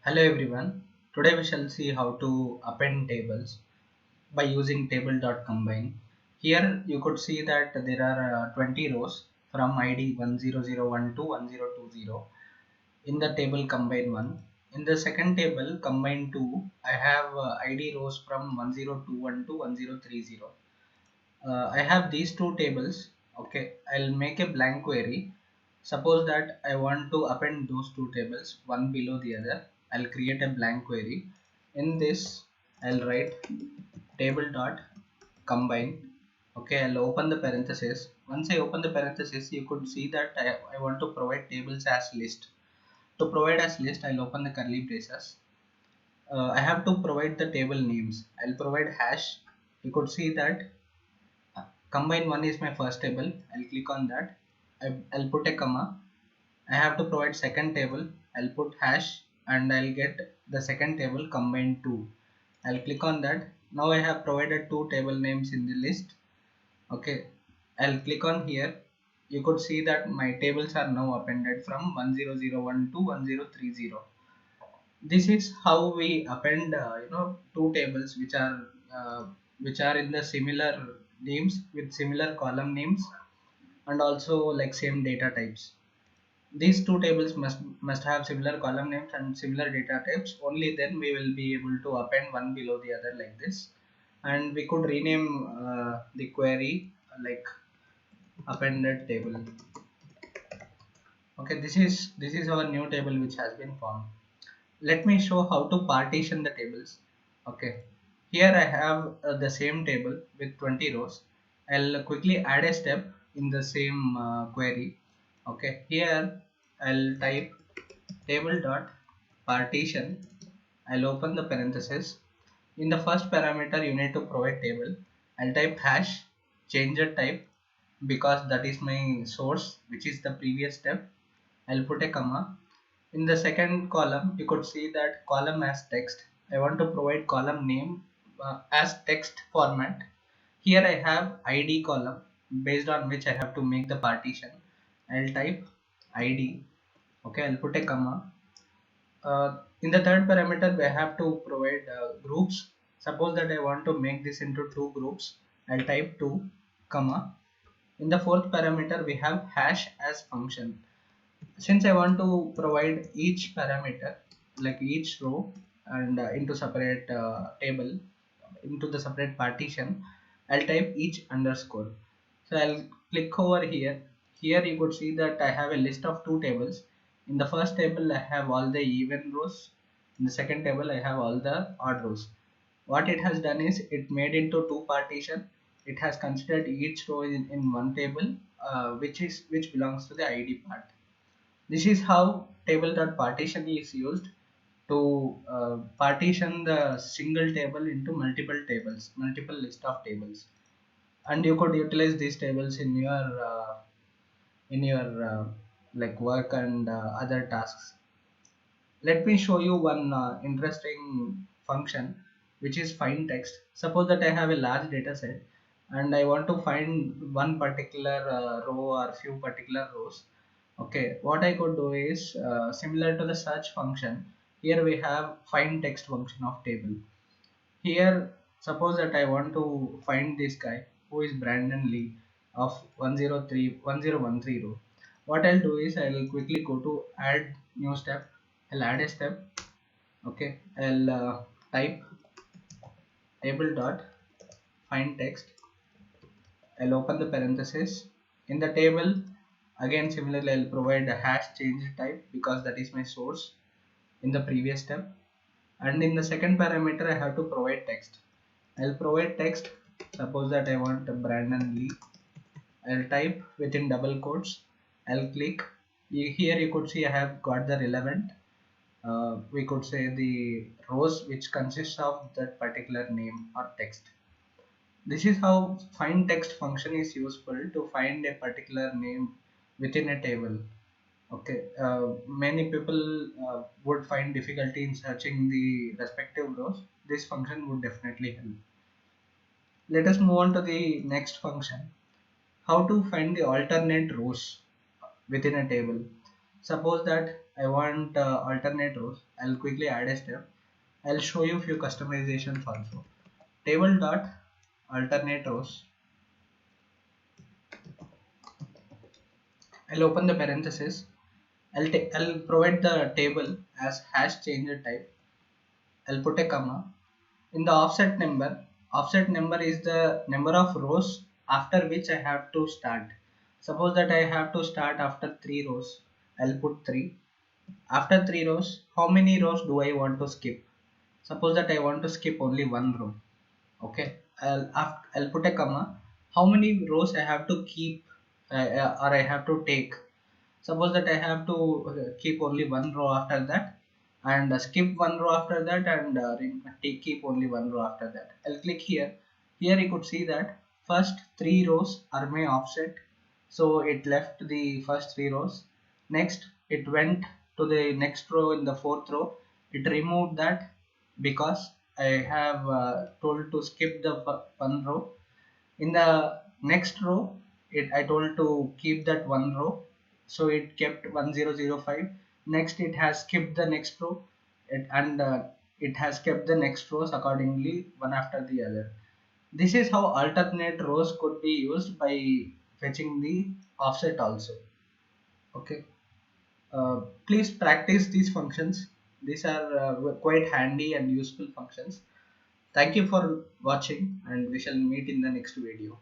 Hello everyone. Today we shall see how to append tables by using table.combine. Here you could see that there are 20 rows from ID 10012 to 1020 in the table combine 1. In the second table combine 2, I have ID rows from 1021 to 1030. I have these two tables. Okay, I'll make a blank query. Suppose that I want to append those two tables one below the other. I'll create a blank query. In this, I'll write table dot combine. Okay, I'll open the parenthesis. Once I open the parenthesis, you could see that I want to provide tables as list. To provide as list, I'll open the curly braces. I have to provide the table names. I'll provide hash. You could see that combine one is my first table. I'll click on that. I'll put a comma. I have to provide second table. I'll put hash and I'll get the second table combine 2. I'll click on that. Now I have provided two table names in the list. Okay, I'll click on here. You could see that my tables are now appended from 10012 to 1030. This is how we append two tables which are in the similar names with similar column names and also like same data types. These two tables must have similar column names and similar data types. Only then we will be able to append one below the other like this, and we could rename the query like appended table. Okay, this is our new table which has been formed. Let me show how to partition the tables. Okay, here I have the same table with 20 rows. I'll quickly add a step in the same query. Okay, here I'll type table dot partition. I'll open the parenthesis. In the first parameter you need to provide table. I'll type hash changer type because that is my source, which is the previous step. I'll put a comma. In the second column, you could see that column as text. I want to provide column name as text format. Here I have ID column based on which I have to make the partition. I'll type ID. Okay, I'll put a comma. In the third parameter, we have to provide groups. Suppose that I want to make this into two groups. I'll type 2, comma. In the fourth parameter, we have hash as function. Since I want to provide each parameter like each row and into separate table into the separate partition, I'll type each underscore. So I'll click over here. You could see that I have a list of two tables. In the first table I have all the even rows. In the second table I have all the odd rows. What it has done is it made into two partition. It has considered each row in one table, which belongs to the ID part. This is how table.partition is used to partition the single table into multiple tables, multiple list of tables, and you could utilize these tables in your like work and other tasks. Let me show you one interesting function which is find text. Suppose that I have a large data set and I want to find one particular row or few particular rows. Okay, what I could do is similar to the search function. Here we have find text function of table. Here, suppose that I want to find this guy who is Brandon Lee of 1013 row. What I'll do is I'll quickly go to add new step. I'll add a step. Okay, I'll type table dot find text. I'll open the parenthesis. In the table, again similarly I'll provide a hash change type because that is my source in the previous step. And in the second parameter I have to provide text. I'll provide text. Suppose that I want Brandon Lee. I'll type within double quotes. I'll click. Here you could see I have got the relevant. We could say the rows which consists of that particular name or text. This is how find text function is useful to find a particular name within a table. Okay, many people would find difficulty in searching the respective rows. This function would definitely help. Let us move on to the next function. How to find the alternate rows within a table. Suppose that I want alternate rows. I'll quickly add a step. I'll show you few customizations also. Table dot alternate rows. I'll open the parenthesis. I'll provide the table as hash changer type. I'll put a comma. In the offset number is the number of rows after which I have to start. Suppose that I have to start after 3 rows. I'll put 3. After 3 rows, how many rows do I want to skip? Suppose that I want to skip only one row. Okay, I'll put a comma. How many rows I have to keep or I have to take? Suppose that I have to keep only one row after that, and skip one row after that, and keep only one row after that. I'll click here. Here you could see that first 3 rows are my offset, so it left the first 3 rows. Next it went to the next row. In the fourth row it removed that because I have told to skip the one row. In the next row I told to keep that one row, so it kept 1005. Next it has skipped the next row, and it has kept the next rows accordingly one after the other. This is how alternate rows could be used by fetching the offset also. Okay, please practice these functions. These are quite handy and useful functions. Thank you for watching, and we shall meet in the next video.